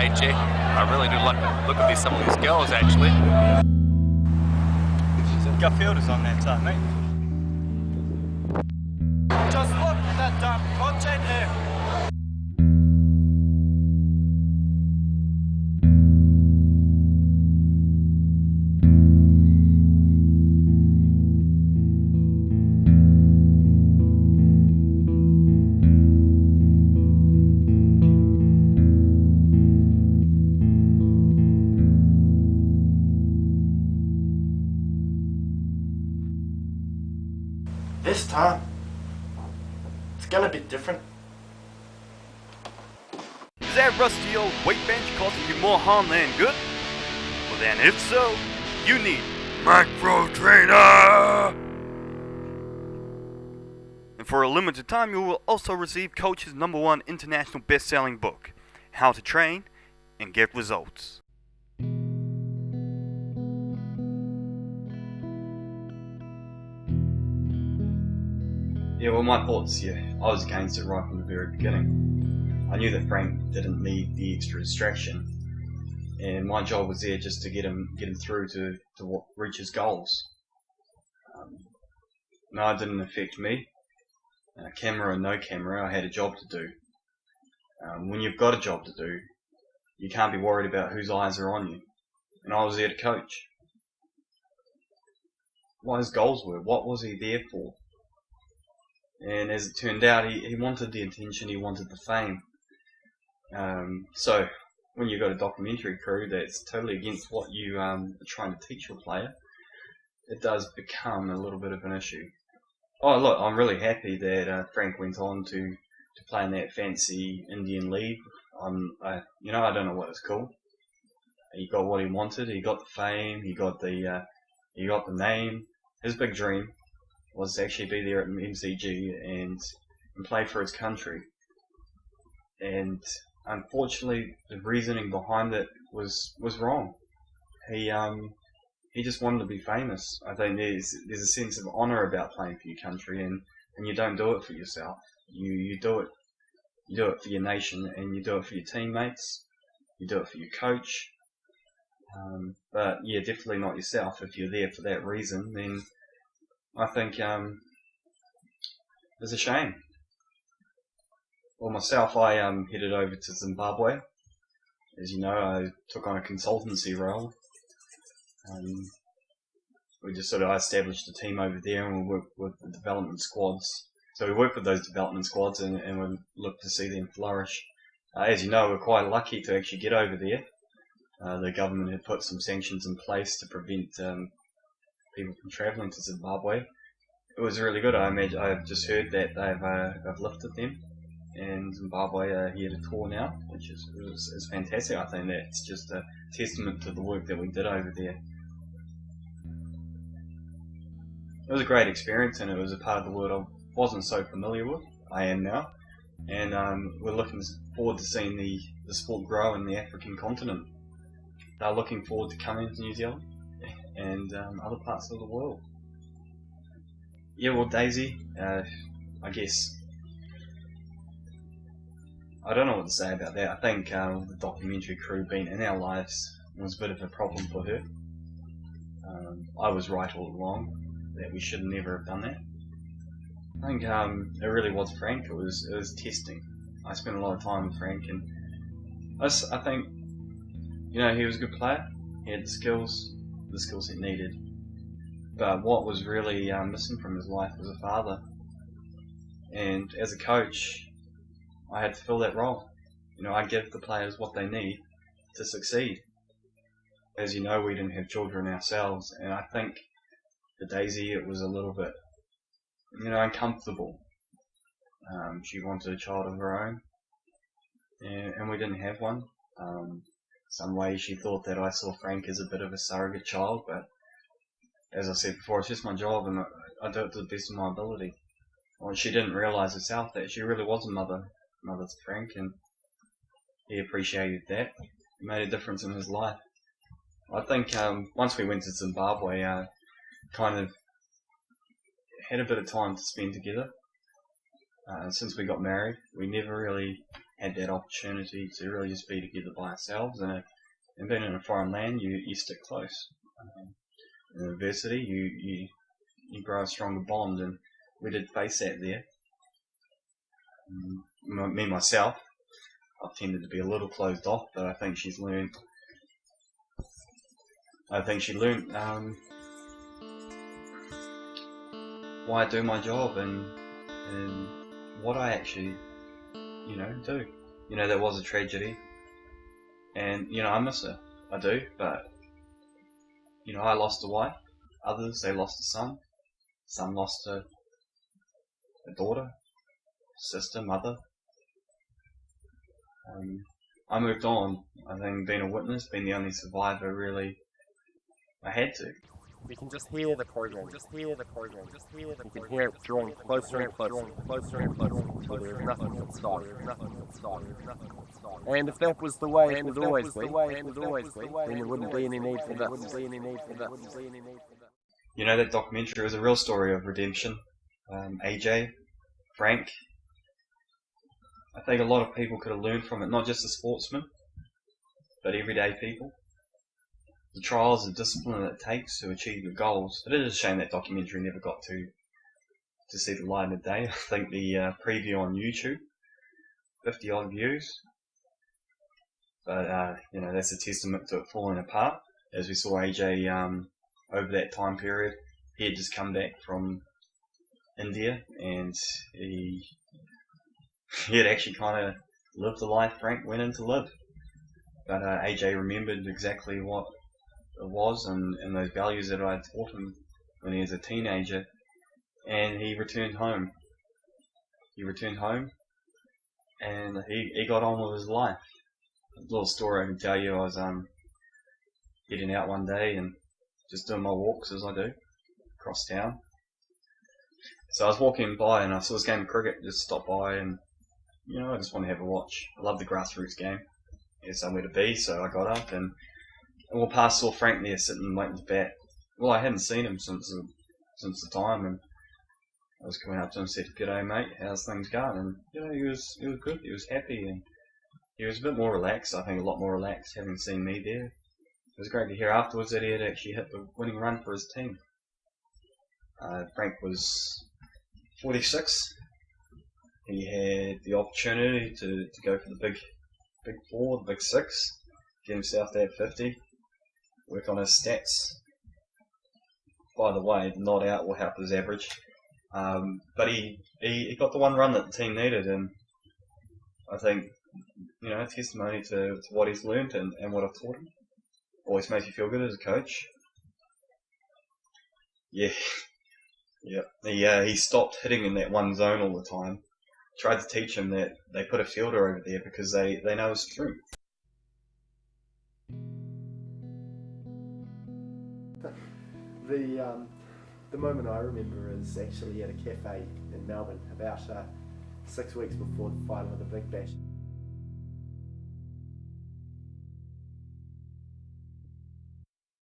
AJ. I really do like to look at some of these girls, actually. Garfield's on that time, mate. Just look at that damn content here. This time, it's gonna be different. Is that rusty old weight bench causing you more harm than good? Well then, if so, you need Micro Trainer! And for a limited time, you will also receive Coach's #1 international best-selling book, How to Train and Get Results. Yeah, well, my thoughts, I was against it right from the very beginning. I knew that Frank didn't need the extra distraction, and my job was there just to get him through to reach his goals. No, it didn't affect me. Camera or no camera, I had a job to do. When you've got a job to do, you can't be worried about whose eyes are on you. And I was there to coach. What his goals were, what was he there for? And as it turned out, he wanted the attention, he wanted the fame. So when you've got a documentary crew that's totally against what you are trying to teach your player, it does become a little bit of an issue. Oh look, I'm really happy that Frank went on to play in that fancy Indian league. I don't know what it's called. He got what he wanted. He got the fame. He got the name. His big dream was to actually be there at MCG and play for his country. And unfortunately, the reasoning behind it was wrong. He just wanted to be famous. I think there's a sense of honour about playing for your country, and you don't do it for yourself. You do it for your nation, and you do it for your teammates. You do it for your coach. But yeah, definitely not yourself. If you're there for that reason, then I think it's a shame. Well, myself, I headed over to Zimbabwe. As you know, I took on a consultancy role. We just I established a team over there, and we worked with the development squads. So we work with those development squads, and we look to see them flourish. As you know, we're quite lucky to actually get over there. The government had put some sanctions in place to prevent people from travelling to Zimbabwe. It was really good. I've just heard that they've lifted them, and Zimbabwe are here to tour now, which is fantastic. I think that's just a testament to the work that we did over there. It was a great experience, and it was a part of the world I wasn't so familiar with. I am now, and we're looking forward to seeing the sport grow in the African continent. They're looking forward to coming to New Zealand and other parts of the world. Yeah, well, Daisy, I guess I don't know what to say about that. I think the documentary crew being in our lives was a bit of a problem for her. I was right all along that we should never have done that. I think it really was Frank. It was testing. I spent a lot of time with Frank, and I think he was a good player. He had the skills he needed. But what was really missing from his life was a father. And as a coach, I had to fill that role. I give the players what they need to succeed. As you know, we didn't have children ourselves, and I think for Daisy it was a little bit, uncomfortable. She wanted a child of her own, and we didn't have one. Some way she thought that I saw Frank as a bit of a surrogate child, but as I said before, it's just my job, and I do it to the best of my ability. Well, she didn't realise herself that she really was a mother to Frank, and he appreciated that. It made a difference in his life. I think once we went to Zimbabwe, kind of had a bit of time to spend together. Since we got married, we never really had that opportunity to really just be together by ourselves, and being in a foreign land, you stick close. In adversity, you grow a stronger bond, and we did face that there. Me myself, I've tended to be a little closed off, but I think she's learned. She learned why I do my job and what I actually, do. There was a tragedy, and I miss her. I do, but I lost a wife. Others, they lost a son. Some lost a daughter, sister, mother. I moved on. I think being a witness, being the only survivor, really, I had to. We can just hear the program, just hear the program, just hear the program. You can hear it drawing closer and closer, closer and closer, until there is nothing that stops, nothing that stops, nothing that stops. And if that was the way it would always be, then there wouldn't be any need for that, wouldn't be any need for that, wouldn't be any need for that. That documentary was a real story of redemption. AJ, Frank, I think a lot of people could have learned from it, not just the sportsmen, but everyday people. The trials and discipline that it takes to achieve your goals. It is a shame that documentary never got to see the light of day. I think the preview on YouTube, 50 odd views. But, that's a testament to it falling apart. As we saw AJ over that time period, he had just come back from India, and he had actually kind of lived the life Frank went in to live. But AJ remembered exactly what it was and those values that I taught him when he was a teenager, and he returned home. And he got on with his life. A little story I can tell you, I was heading out one day and just doing my walks as I do across town. So I was walking by and I saw this game of cricket, just stopped by, and I just want to have a watch. I love the grassroots game. There's somewhere to be, so I got up and walked past, saw Frank there sitting waiting to bat. Well, I hadn't seen him since the time, and I was coming up to him and said, "G'day mate, how's things going?" And he was good, he was happy, and he was a bit more relaxed, I think a lot more relaxed having seen me there. It was great to hear afterwards that he had actually hit the winning run for his team. Frank was 46. He had the opportunity to go for the big 4, the big 6, get himself to that 50, work on his stats. By the way, the not out will help his average. But he got the one run that the team needed, and I think, testimony to what he's learned and what I've taught him. Always makes you feel good as a coach. Yeah. He stopped hitting in that one zone all the time. Tried to teach him that they put a fielder over there because they know his strength. The moment I remember is actually at a cafe in Melbourne about 6 weeks before the final of the Big Bash.